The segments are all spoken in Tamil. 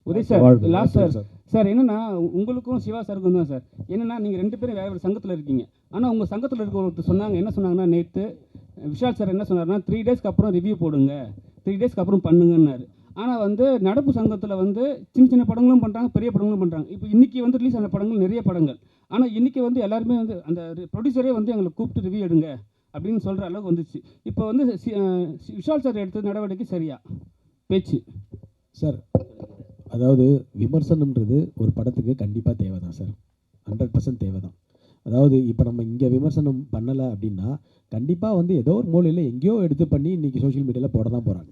உதய் சார் லாஸ்ட் சார் என்னன்னா உங்களுக்கும் சிவா சாருக்கும் தான் சார். என்னன்னா நீங்கள் 2 பேரும் வேறு சங்கத்தில் இருக்கீங்க. ஆனால் உங்கள் சங்கத்தில் இருக்க ஒருத்தர் சொன்னாங்க, என்ன சொன்னாங்கன்னா, நேற்று விஷால் சார் என்ன சொன்னார்னா 3 டேஸ்க்கு அப்புறம் ரிவ்யூ போடுங்க, 3 டேஸ்க்கு அப்புறம் பண்ணுங்கன்னாரு. ஆனால் வந்து நடப்பு சங்கத்தில் வந்து சின்ன சின்ன படங்களும் பண்ணுறாங்க, பெரிய படங்களும் பண்ணுறாங்க. இப்போ இன்றைக்கி வந்து ரிலீஸ் ஆன படங்கள் நிறைய படங்கள். ஆனால் இன்றைக்கி வந்து எல்லாருமே வந்து அந்த ப்ரொடியூசரே வந்து எங்களை கூப்பிட்டு ரிவ்யூ எடுங்க அப்படின்னு சொல்கிற அளவுக்கு வந்துச்சு. இப்போ வந்து விஷால் சார் எடுத்த நடவடிக்கை சரியா பேச்சு சார்? அதாவது விமர்சனம்ன்றது ஒரு படத்துக்கு கண்டிப்பாக தேவை தான் சார், 100% தேவை தான். அதாவது இப்போ நம்ம இங்கே விமர்சனம் பண்ணலை அப்படின்னா கண்டிப்பாக வந்து ஏதோ ஒரு மூலையில் எங்கேயோ எடுத்து பண்ணி இன்றைக்கி சோஷியல் மீடியாவில் போட தான் போகிறாங்க.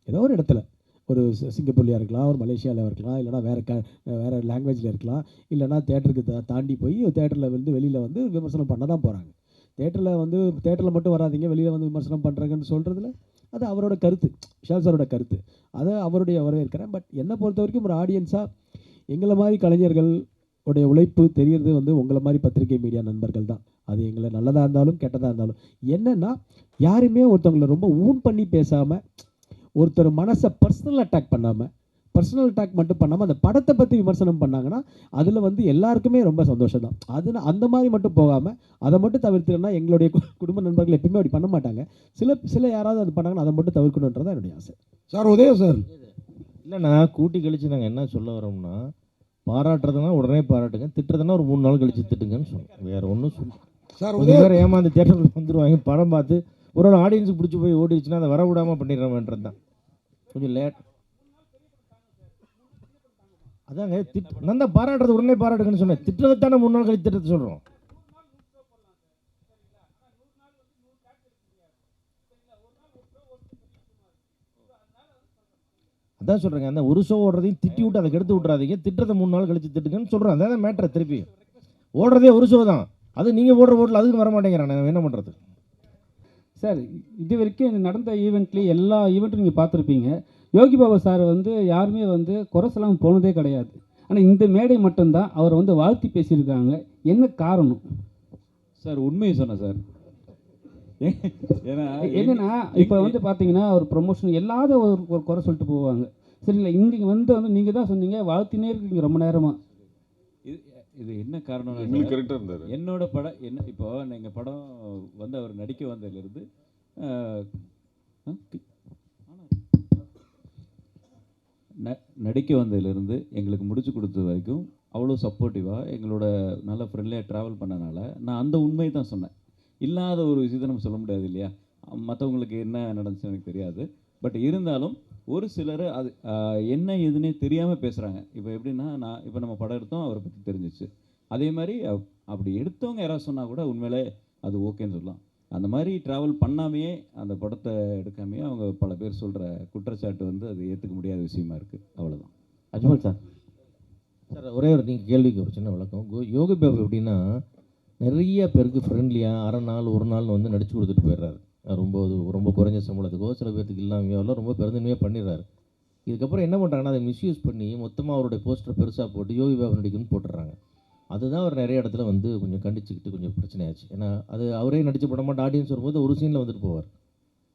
ஏதோ ஒரு இடத்துல, ஒரு சிங்கப்பூர்லையாக இருக்கலாம், ஒரு மலேசியாவில் இருக்கலாம், இல்லைனா வேறு லாங்குவேஜில் இருக்கலாம், இல்லைனா தேட்டருக்கு தாண்டி போய் தேட்டரில் வந்து வெளியில் வந்து விமர்சனம் பண்ண தான் போகிறாங்க. தேட்டரில் மட்டும் வராதிங்க, வெளியில் வந்து விமர்சனம் பண்ணுறாங்கன்னு சொல்கிறதுல அது அவரோட கருத்து, விஷால் சாரோட கருத்து, அதை அவருடைய வரவேற்கிறேன். பட் என்னை பொறுத்த வரைக்கும் ஒரு ஆடியன்ஸாக எங்களை மாதிரி கலைஞர்கள் உடைய உழைப்பு தெரிகிறது வந்து உங்களை மாதிரி பத்திரிகை மீடியா நண்பர்கள் தான். அது எங்களை நல்லதாக இருந்தாலும் கெட்டதாக இருந்தாலும் என்னென்னா, யாருமே ஒருத்தவங்களை ரொம்ப ஊன் பண்ணி பேசாமல், ஒருத்தர் மனசை பர்சனல் அட்டாக் பண்ணாமல், பர்சனல் அட்டாக் மட்டும் பண்ணாமல் அந்த படத்தை பற்றி விமர்சனம் பண்ணாங்கன்னா அதில் வந்து எல்லாருக்குமே ரொம்ப சந்தோஷம் தான். அது அந்த மாதிரி மட்டும் போகாமல் அதை மட்டும் தவிர்த்துனா எங்களுடைய குடும்ப நண்பர்கள் எப்பயுமே அப்படி பண்ண மாட்டாங்க. சில யாராவது அது பண்ணாங்கன்னா அதை மட்டும் தவிர்க்கணுன்றதான் என்னுடைய ஆசை. சார் உதயம் சார், இல்லைண்ணா கூட்டி கழிச்சு நாங்கள் என்ன சொல்ல வரோம்னா, பாராட்டுறதுனா உடனே பாராட்டுங்க, திட்டுறதுனா ஒரு 3 நாள் கழிச்சு திட்டுங்கன்னு சொல்லுவோம். வேறு ஒன்றும் சொல்லுவோம் சார். கொஞ்சம் பேர் ஏமாந்து தேட்டருக்கு வந்துடுவாங்க, படம் பார்த்து ஒரு ஆடியன்ஸுக்கு பிடிச்சி போய் ஓடிடுச்சுன்னா அதை வர விடாமல் பண்ணிடுறோம்ன்றது தான் கொஞ்சம் லேட். அதாங்க நான் தான் பாராட்டுறது உடனே பாராட்டுங்கன்னு சொன்னேன், திட்டுறது தானே 3 நாள் கழிச்சு திட்டத்தை சொல்கிறோம். அதான் சொல்கிறேங்க, அந்த ஒரு ஷோ ஓடுறதையும் திட்டி விட்டு அதை கெடுத்து விட்றாதீங்க, திட்டத்தை 3 நாள் கழிச்சு திட்டுங்கன்னு சொல்கிறோம். அதான் மேட்ரு. திருப்பி ஓடுறதே ஒரு ஷோ தான், அது நீங்கள் ஓடுற ஓட்டில் அதுக்கு வர மாட்டேங்கிறான், நான் என்ன பண்ணுறது சார்? இது வரைக்கும் நடந்த ஈவெண்ட்லேயும் எல்லா ஈவெண்ட்டும் நீங்கள் பார்த்துருப்பீங்க. யோகி பாபா சார் வந்து யாருமே வந்து குறை சொல்லாமல் போனதே கிடையாது. ஆனால் இந்த மேடை மட்டும்தான் அவர் வந்து வாழ்த்தி பேசியிருக்காங்க. என்ன காரணம் சார்? உண்மையை சொன்னேன் சார். ஏன்னா என்னென்னா இப்போ வந்து பார்த்தீங்கன்னா ஒரு ப்ரொமோஷன் எல்லாத ஒரு குறை சொல்லிட்டு போவாங்க, சரிங்களா? இங்கே வந்து நீங்கள் தான் சொன்னீங்க, வாழ்த்தினே இருக்கீங்க ரொம்ப நேரமாக. இது என்ன காரணம்? கரெக்டாக இருந்தார். என்னோட படம் என்ன, இப்போ எங்கள் படம் வந்து அவர் நடிக்க வந்ததுலேருந்து நடிக்க வந்ததுலேருந்து எங்களுக்கு முடிச்சு கொடுத்தது வரைக்கும் அவ்வளோ சப்போர்ட்டிவாக எங்களோட நல்ல ஃப்ரெண்ட்லியாக ட்ராவல் பண்ணனால நான் அந்த உண்மையை தான் சொன்னேன். இல்லாத ஒரு விஷயத்தை நம்ம சொல்ல முடியாது இல்லையா? மற்றவங்களுக்கு என்ன நடந்துச்சுன்னு எனக்கு தெரியாது. பட் இருந்தாலும் ஒரு சிலர் அது என்ன ஏதுன்னே தெரியாமல் பேசுகிறாங்க. இப்போ எப்படின்னா, இப்போ நம்ம படம் எடுத்தோம், அவரை பற்றி தெரிஞ்சிச்சு. அதே மாதிரி அப்படி எடுத்தவங்க யாராவது சொன்னால் கூட உண்மையிலே அது ஓகேன்னு சொல்லலாம். அந்த மாதிரி ட்ராவல் பண்ணாமையே அந்த படத்தை எடுக்காமையே அவங்க பல பேர் சொல்கிற குற்றச்சாட்டு வந்து அது ஏற்றுக்க முடியாத விஷயமா இருக்குது. அவ்வளோதான். அஜ்மல் சார், ஒரே ஒரு நீங்கள் கேள்விக்கு ஒரு சின்ன விளக்கம். யோகி பாபு எப்படின்னா, நிறைய பேருக்கு ஃப்ரெண்ட்லியாக அரை நாள் ஒரு நாள் வந்து நடிச்சு கொடுத்துட்டு போயிடுறாரு. ரொம்ப குறைஞ்ச சம்பளத்துக்கோ சில பேர்த்துக்கு இல்லாமையோ எல்லாம் ரொம்ப பெருந்தன்மையாக பண்ணிடுறாரு. இதுக்கப்புறம் என்ன பண்ணுறாங்கன்னா, அதை மிஸ்யூஸ் பண்ணி மொத்தமாக அவருடைய போஸ்டர் பெருசாக போட்டு யோகி பாபு நடிக்கணும்னு போட்டுடுறாங்க. அதுதான் அவர் நிறைய இடத்துல வந்து கொஞ்சம் கண்டிச்சுக்கிட்டு கொஞ்சம் பிரச்சனையாச்சு. ஏன்னா அது அவரே நடித்த படமாட்ட ஆடியன்ஸ் வரும்போது ஒரு சீனில் வந்துட்டு போவார்.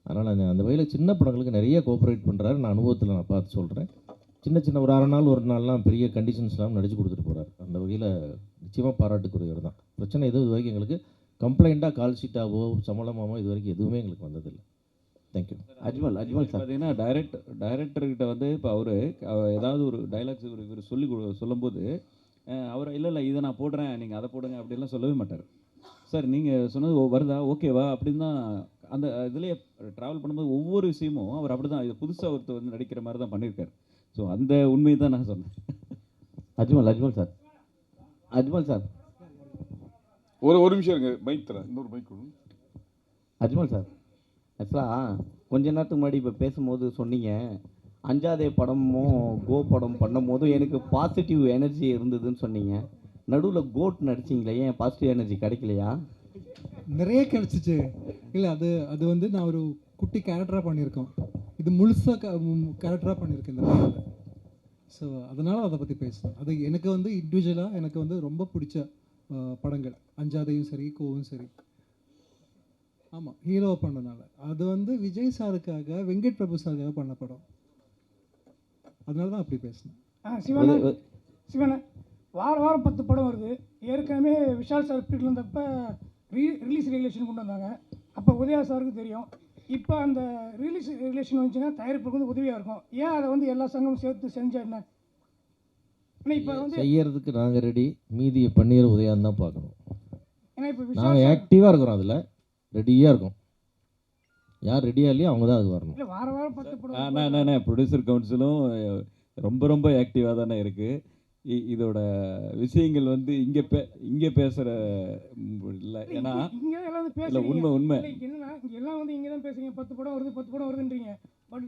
அதனால் அந்த வகையில் சின்ன படங்களுக்கு நிறைய கோஆப்ரேட் பண்ணுறாரு. நான் அனுபவத்தில் நான் பார்த்து சொல்கிறேன். சின்ன ஒரு அரை நாள் ஒரு நாள்லாம் பெரிய கண்டிஷன்ஸ்லாம் நடிச்சு கொடுத்துட்டு போகிறார். அந்த வகையில் நிச்சயமாக பாராட்டுக்குரியவர் தான். பிரச்சனை எதுவும் இது வரைக்கும் எங்களுக்கு கம்ப்ளைண்ட்டாக கால் ஷீட்டாவோ சம்பளமாவோ இது வரைக்கும் எதுவுமே எங்களுக்கு வந்ததில்லை. தேங்க்யூ. அஜ்மல் சார் பார்த்தீங்கன்னா, டைரக்டர்கிட்ட வந்து இப்போ அவர் ஏதாவது ஒரு டைலாக்ஸ் இவர் சொல்லும்போது அவர் இல்லை இதை நான் போடுறேன், நீங்கள் அதை போடுங்க அப்படிலாம் சொல்லவே மாட்டார். சார் நீங்கள் சொன்னது வருதா, ஓகேவா அப்படின்னு தான் அந்த இதுலேயே ட்ராவல் பண்ணும்போது ஒவ்வொரு விஷயமும் அவர் அப்படி தான், இது புதுசாக ஒருத்தர் வந்து நடிக்கிற மாதிரி தான் பண்ணியிருக்காரு. ஸோ அந்த உண்மையை தான் நான் சொன்னேன். அஜ்மல் சார் ஒரு நிமிஷம் இருங்க, மைக் தரேன், இன்னொரு மைக் கொடுங்க. அஜ்மல் சார், ஆக்சுவலாக கொஞ்ச நேரத்துக்கு முன்னாடி இப்போ பேசும்போது சொன்னீங்க, அஞ்சாதே படமும் கோ படம் பண்ணும் போதும் எனக்கு பாசிட்டிவ் எனர்ஜி இருந்ததுன்னு சொன்னீங்க. நடுவில் கோட் நடிச்சிங்களே, ஏன் பாசிட்டிவ் எனர்ஜி கிடைக்கலையா? நிறைய கிடச்சிச்சு. இல்லை அது வந்து நான் ஒரு குட்டி கேரக்டராக பண்ணியிருக்கோம். இது முழுசாக கேரக்டராக பண்ணியிருக்கேன் இந்த படத்தில். ஸோ அதனால் அதை பற்றி பேசுகிறேன். அது எனக்கு வந்து இண்டிவிஜுவலாக எனக்கு வந்து ரொம்ப பிடிச்ச படங்கள். அஞ்சாதையும் சரி, கோவும் சரி. ஆமாம், ஹீரோவை பண்ணனால அது வந்து விஜய் சாருக்காக, வெங்கட் பிரபு சாருக்காக பண்ண படம். அதனால தான் அப்படி பேசினேன். சிவனா சிவனா வாரம் 10 படம் வருது. ஏற்கனவே விஷால் சார் பீரியட் இருந்தப்ப ரிலீஸ் ரெகுலேஷன் கொண்டு வந்தாங்க. அப்போ உதயா சாருக்கு தெரியும். இப்போ அந்த ரிலீஸ் ரெகுலேஷன் வந்துச்சுன்னா தயாரிப்புக்கு வந்து உதவியாக இருக்கும். ஏன் அதை வந்து எல்லா சங்கமும் சேர்த்து செஞ்சா என்ன? ஏன்னா இப்போ வந்து செய்யறதுக்கு நாங்கள் ரெடி, மீதியை பண்ணிடுற உதயான்னு தான் பார்க்கணும். ஏன்னா இப்போ நாங்கள் விஷால் ஆக்டிவாக இருக்கிறோம், அதில் ரெடியாக இருக்கோம். யார் ரெடியாக இல்லையோ அவங்க தான் அதுக்கு வரணும். இல்லை வாரம் 10 படம் அண்ணா ப்ரொடியூசர் கவுன்சிலும் ரொம்ப ஆக்டிவாக தானே இருக்குது. இதோட விஷயங்கள் வந்து இங்கே பேசுகிற இல்லை. ஏன்னா இங்கே எல்லாம் வந்து இல்லை பேசுறீங்க. உண்மை இல்லை என்னன்னா இங்கே எல்லாம் வந்து இங்கே தான் பேசுறீங்க. 10 படம் வருதுன்றீங்க. பட்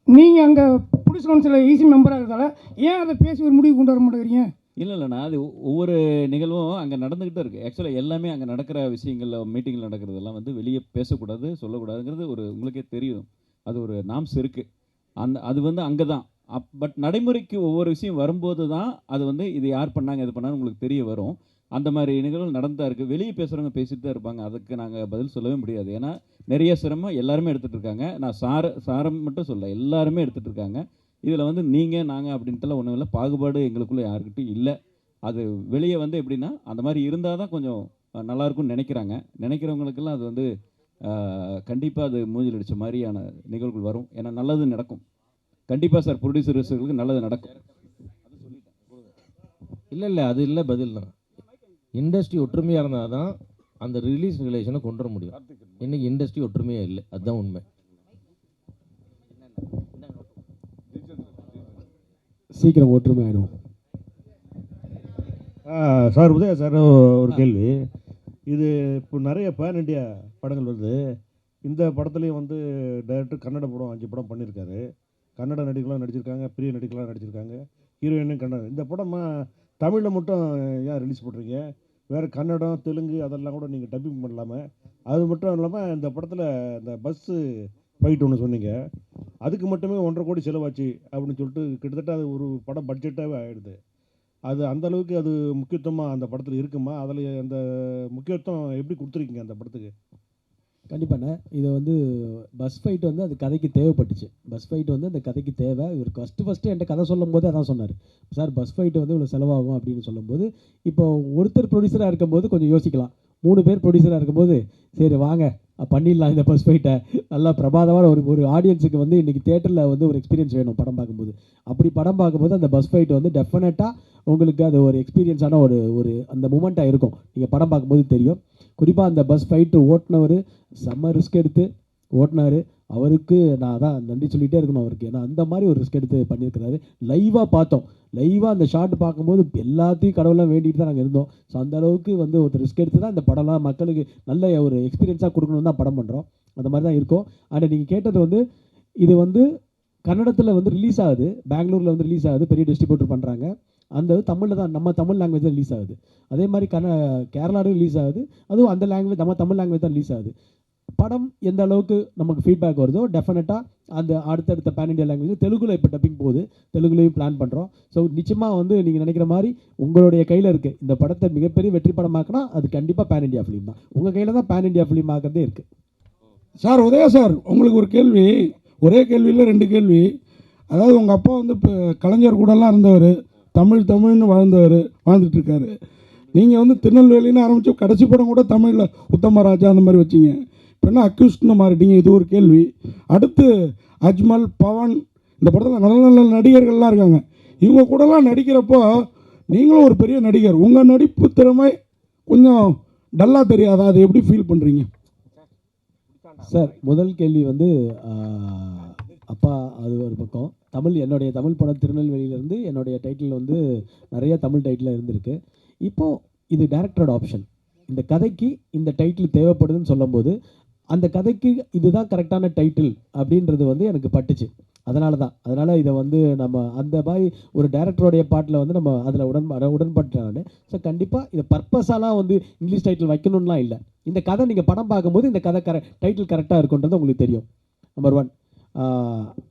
நீங்கள் அங்கே ப்ரொடியூசர் கவுன்சில் ஈஸி மெம்பராக இருக்கிறதால ஏன் அதை பேசி ஒரு முடிவு கொண்டு வர மாட்டேங்கிறீங்க? இல்லைண்ணா, அது ஒவ்வொரு நிகழ்வும் அங்கே நடந்துக்கிட்டே இருக்குது. ஆக்சுவலாக எல்லாமே அங்கே நடக்கிற விஷயங்களில் மீட்டிங்கில் நடக்கிறதெல்லாம் வந்து வெளியே பேசக்கூடாது, சொல்லக்கூடாதுங்கிறது ஒரு உங்களுக்கே தெரியும். அது ஒரு நாம்ஸ் இருக்குது. அது வந்து அங்கே தான். பட் நடைமுறைக்கு ஒவ்வொரு விஷயம் வரும்போது தான் அது வந்து இது யார் பண்ணாங்க இது பண்ணாங்க உங்களுக்கு தெரிய வரும். அந்த மாதிரி நிகழ்வுகள் நடந்தா இருக்குது. வெளியே பேசுகிறவங்க பேசிட்டு தான் இருப்பாங்க. அதுக்கு நாங்கள் பதில் சொல்லவே முடியாது. ஏன்னா நிறைய சிரமம் எல்லாருமே எடுத்துகிட்டு இருக்காங்க. நான் சாரம் மட்டும் சொல்ல, எல்லாருமே எடுத்துகிட்டு இருக்காங்க. இதில் வந்து நீங்கள் நாங்கள் அப்படின்ட்டுலாம் ஒன்றும் இல்லை. பாகுபாடு எங்களுக்குள்ளே யாருக்கிட்டையும் இல்லை. அது வெளியே வந்து எப்படின்னா அந்த மாதிரி இருந்தால் தான் கொஞ்சம் நல்லாயிருக்கும்னு நினைக்கிறவங்களுக்கெல்லாம் அது வந்து கண்டிப்பாக அது மூஞ்சில் அடித்த மாதிரியான நிகழ்வுகள் வரும். ஏன்னா நல்லது நடக்கும் கண்டிப்பாக சார். ப்ரொடியூசர்ஸுகளுக்கு நல்லது நடக்கும். இல்லை அது இல்லை பதில் தான். இண்டஸ்ட்ரி ஒற்றுமையாக இருந்தால் தான் அந்த ரிலீஸ் ரிலேஷனை கொண்டு வர முடியும். இன்றைக்கி இண்டஸ்ட்ரி ஒற்றுமையாக இல்லை, அதுதான் உண்மை. சீக்கிரம் ஒற்றுமை ஆகிடும். சார் உதயா சார், ஒரு கேள்வி. இது இப்போ நிறைய பேன் இண்டியா படங்கள் வருது. இந்த படத்துலேயும் வந்து டைரக்டர் கன்னட படம் 5 படம் பண்ணியிருக்காரு. கன்னட நடிகர்களாக நடிச்சிருக்காங்க, பெரிய நடிகர்களாக நடிச்சிருக்காங்க, ஹீரோயினும் கன்னடம். இந்த படம் தமிழில் மட்டும் ஏன் ரிலீஸ் பண்ணுறீங்க? வேறு கன்னடம், தெலுங்கு அதெல்லாம் கூட நீங்கள் டப்பிங் பண்ணலாமல். அது மட்டும் இல்லாமல் இந்த படத்தில் இந்த பஸ்ஸு ஃபைட் ஒன்று சொன்னீங்க, அதுக்கு மட்டுமே 1.5 கோடி செலவாச்சு அப்படின்னு சொல்லிட்டு கிட்டத்தட்ட அது ஒரு படம் பட்ஜெட்டாகவே ஆகிடுது. அது அந்தளவுக்கு அது முக்கியத்துவமாக அந்த படத்தில் இருக்குமா? அதில் அந்த முக்கியத்துவம் எப்படி கொடுத்துருக்கீங்க அந்த படத்துக்கு? கண்டிப்பாண்ணே. இது வந்து பஸ் ஃபைட் வந்து அது கதைக்கு தேவைப்பட்டுச்சு. பஸ் ஃபைட் வந்து அந்த கதைக்கு தேவை. இவர் ஃபஸ்ட்டு என்கிட்ட கதை சொல்லும் போது அதான் சொன்னார், சார் பஸ் ஃபைட்டு வந்து இவ்வளோ செலவாகும் அப்படின்னு சொல்லும்போது, இப்போ ஒருத்தர் ப்ரொடியூசராக இருக்கும்போது கொஞ்சம் யோசிக்கலாம். 3 பேர் ப்ரொடியூசராக இருக்கும்போது சரி வாங்க பண்ணிடலாம் இந்த பஸ் ஃபைட்டை. நல்லா பிரமாதமான ஒரு ஆடியன்ஸுக்கு வந்து இன்றைக்கி தேட்டரில் வந்து ஒரு எக்ஸ்பீரியன்ஸ் வேணும் படம் பார்க்கும்போது. அப்படி படம் பார்க்கும்போது அந்த பஸ் ஃபைட் வந்து டெஃபினட்டாக உங்களுக்கு அது ஒரு எக்ஸ்பீரியன்ஸான ஒரு அந்த மூமெண்ட்டாக இருக்கும். நீங்கள் படம் பார்க்கும்போது தெரியும். குறிப்பாக அந்த பஸ் ஃபைட்டு ஓட்டுனவர் செம்ம ரிஸ்க் எடுத்து ஓட்டினார். அவருக்கு நான் அதான் நன்றி சொல்லிகிட்டே இருக்கணும் அவருக்கு. ஏன்னா அந்த மாதிரி ஒரு ரிஸ்க் எடுத்து பண்ணியிருக்கிறாரு. லைவாக பார்த்தோம். லைவாக அந்த ஷாட் பார்க்கும்போது எல்லாத்தையும் கடவுளாக வேண்டிட்டு தான் நாங்கள் இருந்தோம். ஸோ அந்த அளவுக்கு வந்து ஒரு ரிஸ்க் எடுத்து தான் இந்த படம்லாம் மக்களுக்கு நல்ல ஒரு எக்ஸ்பீரியன்ஸாக கொடுக்கணும்னு தான் படம் பண்ணுறோம். அந்த மாதிரி தான் இருக்கும். ஆனால் நீங்கள் கேட்டது வந்து இது வந்து கன்னடத்தில் வந்து ரிலீஸ் ஆகுது, பெங்களூரில் வந்து ரிலீஸ் ஆகுது, பெரிய டிஸ்ட்ரிபியூட்டர் பண்ணுறாங்க. அந்த தமிழில் தான் நம்ம தமிழ் லாங்குவேஜ் தான் ரிலீஸ் ஆகுது. அதே மாதிரி கேரளாவும் ரிலீஸ் ஆகுது, அதுவும் அந்த லாங்குவேஜ் நம்ம தமிழ் லாங்குவேஜ் தான் ரிலீஸ் ஆகுது. படம் எந்த அளவுக்கு நமக்கு ஃபீட்பேக் வருதோ டெஃபினட்டாக அந்த அடுத்தடுத்த பேன் இண்டியா லாங்குவேஜ் தெலுங்குல இப்போ டப்பிங் போகுது, தெலுங்குலையும் பிளான் பண்ணுறோம். ஸோ நிச்சயமாக வந்து நீங்கள் நினைக்கிற மாதிரி உங்களுடைய கையில் இருக்குது. இந்த படத்தை மிகப்பெரிய வெற்றி படமாக்கினா அது கண்டிப்பாக பேன் இண்டியா ஃபிலிம் தான். உங்கள் கையில் தான் பேன் இண்டியா ஃபிலிம் ஆக்கிறதே இருக்குது. சார் உதயா சார், உங்களுக்கு ஒரு கேள்வி. ஒரே கேள்வியில் 2 கேள்வி. அதாவது உங்கள் அப்பா வந்து இப்போ கலைஞர் கூடலாம் இருந்தவர், தமிழ்னு வாழ்ந்துட்டுருக்காரு. நீங்கள் வந்து திருநெல்வேலின்னு ஆரம்பித்து கடைசி படம் கூட தமிழில் உத்தமராஜா அந்த மாதிரி வச்சிங்க. இப்போ என்ன அக்யூஸ்ட்னு மாறிட்டீங்க? இது ஒரு கேள்வி. அடுத்து அஜ்மல், பவன் இந்த படத்தில் நல்ல நல்ல நடிகர்கள்லாம் இருக்காங்க. இவங்க கூடலாம் நடிக்கிறப்போ நீங்களும் ஒரு பெரிய நடிகர், உங்கள் நடிப்பு திறமை கொஞ்சம் டல்லாக தெரியாதா? அதை எப்படி ஃபீல் பண்ணுறீங்க? சார் முதல் கேள்வி வந்து அப்பா அது ஒரு பக்கம். என்னுடைய தமிழ் படம் திருநெல்வேலியிலேருந்து என்னுடைய டைட்டில் வந்து நிறைய தமிழ் டைட்டில் இருந்திருக்கு. இப்போது இது டைரக்டரோட ஆப்ஷன். இந்த கதைக்கு இந்த டைட்டில் தேவைப்படுதுன்னு சொல்லும்போது அந்த கதைக்கு இதுதான் கரெக்டான டைட்டில் அப்படின்றது வந்து எனக்கு பட்டுச்சு. அதனால் இதை வந்து நம்ம அந்த மாதிரி ஒரு டைரக்டருடைய பாட்டில் வந்து நம்ம அதில் உடன்பட்டானு. ஸோ கண்டிப்பாக இதை பர்பஸாலாம் வந்து இங்கிலீஷ் டைட்டில் வைக்கணும்லாம் இல்லை. இந்த கதை நீங்கள் படம் பார்க்கும்போது இந்த கதை டைட்டில் கரெக்டாக இருக்குன்றது உங்களுக்கு தெரியும். நம்பர் 1.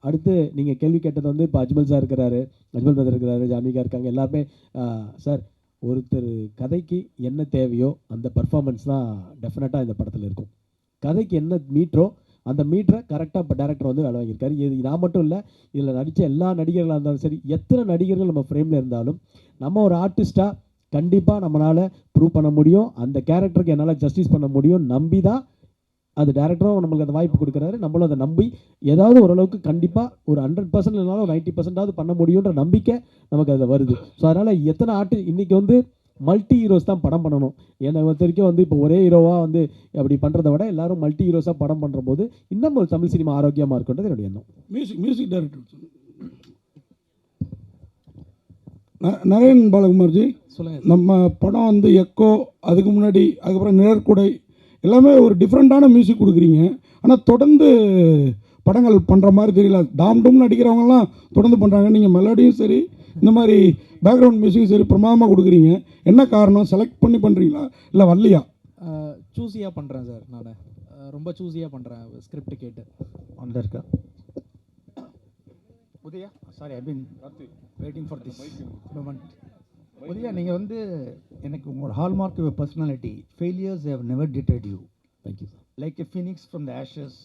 அடுத்து நீங்கள் கேள்வி கேட்டது வந்து இப்போ அஜ்மல் சார் இருக்கிறாரு, அஜ்மல் பிரதர் இருக்கிறாரு, ஜான்விகா இருக்காங்க, எல்லாருமே. சார் ஒருத்தர் கதைக்கு என்ன தேவையோ அந்த பர்ஃபார்மன்ஸ் தான் டெஃபினட்டாக இந்த படத்தில் இருக்கும். கதைக்கு என்ன மீட்டரோ அந்த மீட்டரை கரெக்டாக இப்போ டேரக்டர் வந்து வேலை வாங்கியிருக்காரு. இது நான் மட்டும் இல்லை, இதில் நடித்த எல்லா நடிகர்களாக இருந்தாலும் சரி, எத்தனை நடிகர்கள் நம்ம ஃப்ரேமில் இருந்தாலும் நம்ம ஒரு ஆர்டிஸ்ட்டாக கண்டிப்பாக நம்மளால் ப்ரூவ் பண்ண முடியும், அந்த கேரக்டருக்கு என்னால் ஜஸ்டிஸ் பண்ண முடியும். நம்பி தான் அது டேரக்டரும் நம்மளுக்கு அந்த வாய்ப்பு கொடுக்குறாரு. நம்மளும் அதை நம்பி ஏதாவது ஓரளவுக்கு கண்டிப்பாக ஒரு 100% இல்லைனாலும் ஒரு 90% பண்ண முடியுன்ற நம்பிக்கை நமக்கு அதில் வருது. ஸோ அதனால் எத்தனை இன்றைக்கி வந்து மல்டி ஹீரோஸ் தான் படம் பண்ணணும். என்னை பொறுத்த வரைக்கும் வந்து இப்போ ஒரே ஹீரோவாக வந்து அப்படி பண்ணுறதை விட எல்லாரும் மல்டி ஹீரோஸாக படம் பண்ணுற போது இன்னும் ஒரு தமிழ் சினிமா ஆரோக்கியமாக இருக்குன்றது என்னுடைய எண்ணம். மியூசிக் டைரக்டர் நரேன் பாலகுமார்ஜி, நம்ம படம் வந்து எக்கோ, அதுக்கு முன்னாடி அதுக்கப்புறம் நிழற்குடை எல்லாமே ஒரு டிஃப்ரெண்ட்டான மியூசிக் கொடுக்குறீங்க. ஆனால் தொடர்ந்து படங்கள் பண்ணுற மாதிரி தெரியல. டாம் டூம்னு அடிக்கிறவங்கலாம் தொடர்ந்து பண்ணுறாங்க. நீங்கள் மெலோடியும் சரி, இந்த மாதிரி பேக்ரவுண்ட் மியூசிக்கும் சரி பிரமாதமாக கொடுக்குறீங்க. என்ன காரணம்? செலக்ட் பண்ணி பண்ணுறீங்களா இல்லை வரலையா? சூஸியாக பண்ணுறேன் சார். நான் ரொம்ப சூஸியாக பண்ணுறேன் ஸ்கிரிப்ட் கேட்டு. அந்த இருக்கா Udhaya, sorry I been waiting for this moment. Udhaya, நீங்கள் வந்து எனக்கு உங்களோட hallmark your personality. Failures have never deterred you. Thank you sir. Like a phoenix from the ashes,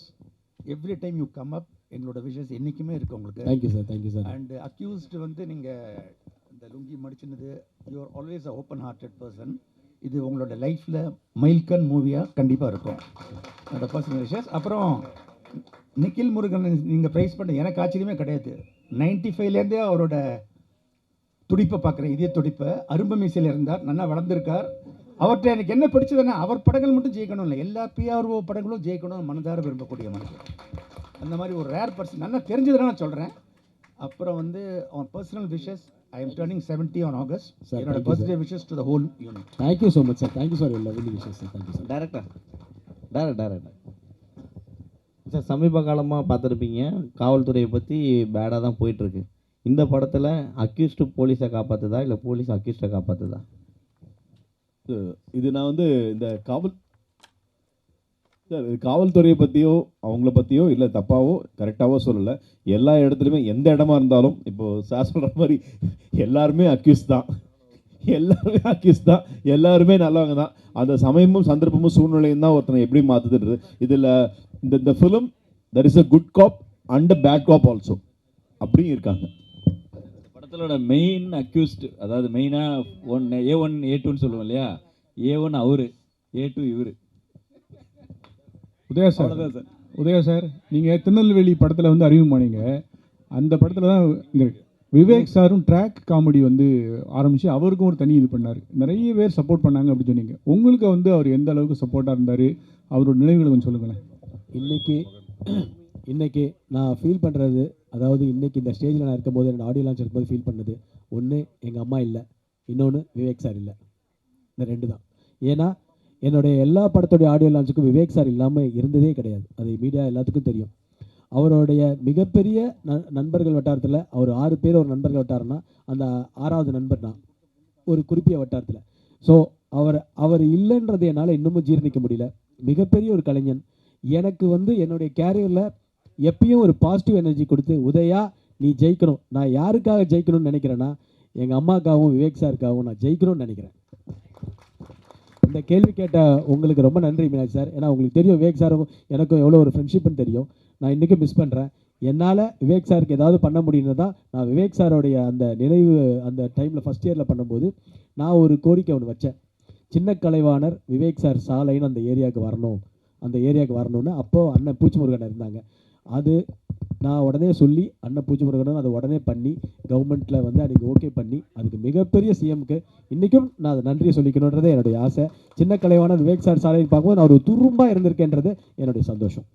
every time you come up. எங்களோட விஷஸ் என்றைக்குமே இருக்குது உங்களுக்கு. Thank you sir. Thank you sir. And accused வந்து நீங்கள் இந்த லுங்கி மடிச்சினது, you are always a open hearted person. இது உங்களோட லைஃப்பில் மைல்கன் மூவியாக கண்டிப்பாக இருக்கும். அந்த பர்சனல் விஷஸ். அப்புறம் நிக்கில் முருகன் நீங்கள் ப்ரைஸ் பண்ண எனக்கு ஆச்சரியமே கிடையாது. 95லேருந்தே அவரோட துடிப்பை பார்க்குறேன், இதே துடிப்பை. அரும்பு மீசையில் இருந்தார், நல்லா வளர்ந்துருக்கார். அவர்கிட்ட எனக்கு என்ன பிடிச்சதுன்னா, அவர் படங்கள் மட்டும் ஜெயிக்கணும் இல்லை, எல்லா பிஆர்ஓ படங்களும் ஜெயிக்கணும் மனதார விரும்பக்கூடிய மனுஷன். அந்த மாதிரி ஒரு ரேர் பர்சன், நல்லா தெரிஞ்சதுனா நான் சொல்கிறேன். அப்புறம் வந்து அவன் personal wishes, I am turning 70 on August. என்னோட birthday wishes to the whole unit. Thank you so much sir. Thank you sir. Lovely wishes sir. Thank you sir. Director sir, சமீப காலமாக பார்த்துருப்பீங்க, காவல்துறையை பற்றி பேடாக தான் போயிட்டுருக்கு. இந்த படத்தில் அக்யூஸ்டு போலீஸை காப்பாற்றுதா இல்லை போலீஸ் அக்யூஸ்டை காப்பாற்றுதா? இது நான் வந்து இந்த காவல்துறையை பற்றியோ அவங்கள பற்றியோ இல்லை தப்பாவோ கரெக்டாகவோ சொல்லலை. எல்லா இடத்துலையுமே எந்த இடமா இருந்தாலும் இப்போது சார் சொல்கிற மாதிரி எல்லாருமே அக்யூஸ் தான், எல்லாருமே நல்லவங்க தான். அந்த சமயமும் சந்தர்ப்பமும் சூழ்நிலையும் தான் ஒருத்தனை எப்படி மாற்றுதுன்றது. இதில் இந்த film there is a good cop and a bad cop also அப்படியும் இருக்காங்க. படத்தோட மெயின் அக்யூஸ்டு, அதாவது மெயினாக A1 A2ன்னு சொல்லுவோம் இல்லையா, A1 அவரு, A2 இவர். உதயா சார், நீங்கள் திருநெல்வேலி படத்தில் வந்து அறிமுகமானீங்க. அந்த படத்தில் தான் இங்கே விவேக் சாரும் ட்ராக் காமெடி வந்து ஆரம்பித்து அவருக்கும் ஒரு தனி இது பண்ணார். நிறைய பேர் சப்போர்ட் பண்ணாங்க அப்படி சொன்னீங்க. உங்களுக்கு வந்து அவர் எந்த அளவுக்கு சப்போர்ட்டாக இருந்தார், அவரோட நினைவுகளை கொஞ்சம் சொல்லுங்களேன். இன்றைக்கி நான் ஃபீல் பண்ணுறது, அதாவது இன்றைக்கி இந்த ஸ்டேஜில் நான் இருக்கும்போது, என்னோடய ஆடியோ லான்ச் இருக்கும்போது ஃபீல் பண்ணது, ஒன்று எங்கள் அம்மா இல்லை, இன்னொன்று விவேக் சார் இல்லை. இந்த 2 தான். ஏன்னா என்னுடைய எல்லா படத்தோடைய ஆடியோ லான்ச்சுக்கும் விவேக் சார் இல்லாமல் இருந்ததே கிடையாது. அது மீடியா எல்லாத்துக்கும் தெரியும். அவருடைய மிகப்பெரிய நண்பர்கள் வட்டாரத்தில் அவர் 6 பேர் ஒரு நண்பர்கள் வட்டாரம்னா அந்த 6வது நண்பர் தான் ஒரு குறிப்பிட்ட வட்டாரத்தில். ஸோ அவர் இல்லைன்றது என்னால் இன்னமும் ஜீரணிக்க முடியல. மிகப்பெரிய ஒரு கலைஞன். எனக்கு வந்து என்னுடைய கேரியரில் எப்பயும் ஒரு பாசிட்டிவ் எனர்ஜி கொடுத்து, உதயா நீ ஜெயிக்கணும், நான் யாருக்காக ஜெயிக்கணும்னு நினைக்கிறேன்னா எங்கள் அம்மாக்காகவும் விவேக் சாருக்காகவும் நான் ஜெயிக்கணும்னு நினைக்கிறேன். இந்த கேள்வி கேட்ட உங்களுக்கு ரொம்ப நன்றி மீனாட்சி சார். ஏன்னா உங்களுக்கு தெரியும் விவேக் சாரும் எனக்கும் எவ்வளோ ஒரு ஃப்ரெண்ட்ஷிப்னு தெரியும். நான் இன்றைக்கும் மிஸ் பண்ணுறேன். என்னால் விவேக் சாருக்கு ஏதாவது பண்ண முடியும்னு தான் நான் விவேக் சாரோடைய அந்த நினைவு அந்த டைமில் ஃபஸ்ட் இயரில் பண்ணும்போது நான் ஒரு கோரிக்கை ஒன்று வச்சேன். சின்ன கலைவாணர் விவேக் சார் சாலைன்னு அந்த ஏரியாவுக்கு வரணும்னு. அப்போது அண்ணன் பூச்சிமுருகன் இருந்தாங்க. அது நான் உடனே சொல்லி அண்ணன் பூச்சிமுருகனும் அதை உடனே பண்ணி கவர்மெண்ட்டில் வந்து அன்றைக்கி ஓகே பண்ணி அதுக்கு மிகப்பெரிய சிஎம்க்கு இன்றைக்கும் நான் அதை நன்றியை சொல்லிக்கணுன்றதே என்னுடைய ஆசை. சின்ன கலைவாணர் விவேக் சார் சாலைன்னு பார்க்கும்போது நான் ஒரு துரும்பாக இருந்திருக்கேன்றது என்னுடைய சந்தோஷம்.